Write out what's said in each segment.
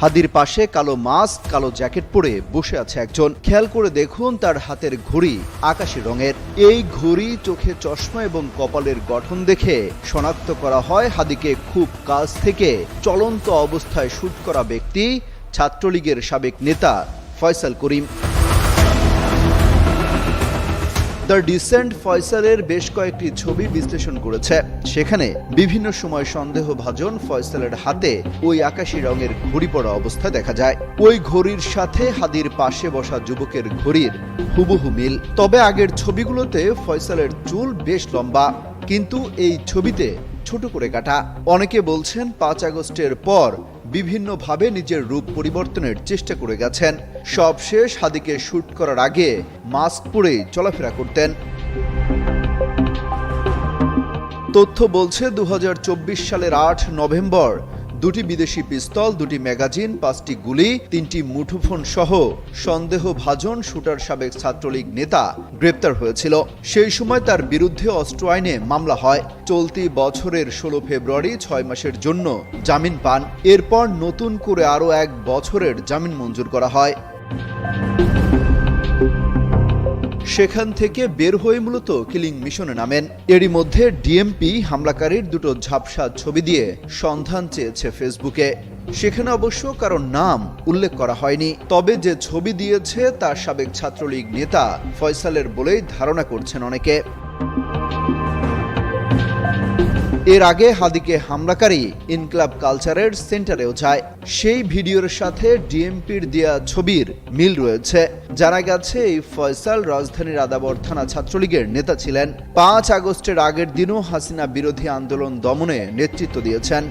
হাদির পাশে কালো মাস্ক, কালো জ্যাকেট পরে বসে আছে একজন। খেয়াল করে দেখুন তার হাতের ঘড়ি আকাশি রঙের। এই ঘড়ি, চোখে চশমা এবং কপালের গঠন দেখে শনাক্ত করা হয় হাদিকে খুব কাছ থেকে চলন্ত অবস্থায় শুট করা ব্যক্তি ছাত্রলীগের সাবেক নেতা ফয়সাল করিম। দ্য ডিসেন্ট ফয়সালের বেশ কয়েকটি ছবি বিশ্লেষণ করেছে। সেখানে বিভিন্ন সময় সন্দেহভাজন ফয়সালের হাতে ওই আকাশি রঙের ঘড়ি পরা অবস্থা দেখা যায়। ওই ঘড়ির সাথে হাদির পাশে বসা যুবকের ঘড়ির হুবহু মিল। তবে আগের ছবিগুলোতে ফয়সালের চুল বেশ লম্বা, কিন্তু এই ছবিতে ছোট করে কাটা। অনেকে বলছেন ৫ আগস্টের পর বিভিন্নভাবে নিজের রূপ পরিবর্তনের চেষ্টা করে গেছেন। সবশেষ হাদিকে শুট করার আগে মাস্ক পরে চলাফেরা করতেন। তথ্য বলছে ২০২৪ সালের ৮ নভেম্বর দুটি বিদেশি পিস্তল, দুটি ম্যাগাজিন, ৫টি গুলি, ৩টি মুঠোফোন সহ সন্দেহভাজন শুটার সাবেক ছাত্রলীগ নেতা গ্রেপ্তার হয়েছিল। সেই সময় তার বিরুদ্ধে অস্ত্র আইনে মামলা হয়। চলতি বছরের ১৬ ফেব্রুয়ারি ৬ মাসের জন্য জামিন পান। এরপর নতুন করে আরও ১ বছরের জামিন মঞ্জুর করা হয়। সেখান থেকে বের হয়ে মূলত কিলিং মিশনে নামেন। এরই মধ্যে ডিএমপি হামলাকারীর দুটো ঝাপসা ছবি দিয়ে সন্ধান চেয়েছে ফেসবুকে। সেখানে অবশ্য কারো নাম উল্লেখ করা হয়নি। তবে যে ছবি দিয়েছে তা সাবেক ছাত্রলীগ নেতা ফয়সালের বলেই ধারণা করছেন অনেকে। এর আগে হাদিকে হামলাকারী ইনকলাব কালচারের সেন্টারেও যায়। সেই ভিডিওর সাথে ডিএমপির দেয়া ছবির মিল রয়েছে। জানা গেছে এই ফয়সাল রাজধানীর আদাবর থানা ছাত্রলীগের নেতা ছিলেন। ৫ আগস্টের আগের দিনও হাসিনা বিরোধী আন্দোলন দমনে নেতৃত্ব দিয়েছেন।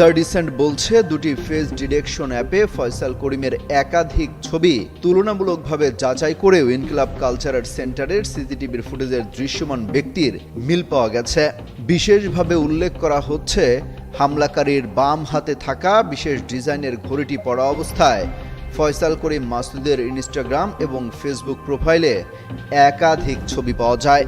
দ্য ডিসেন্ট বলছে, দুটি ফেস ডিটেকশন অ্যাপে ফয়সাল করিমের একাধিক ছবি তুলনামূলকভাবে যাচাই করেও ইনকলাব কালচারের সেন্টারের সিসিটিভির ফুটেজের দৃশ্যমান ব্যক্তির মিল পাওয়া গেছে। বিশেষভাবে উল্লেখ করা হচ্ছে, হামলাকারীর বাম হাতে থাকা বিশেষ ডিজাইনের ঘড়িটি পরা অবস্থায় ফয়সাল করিম মাসুদের ইনস্টাগ্রাম এবং ফেসবুক প্রোফাইলে একাধিক ছবি পাওয়া যায়।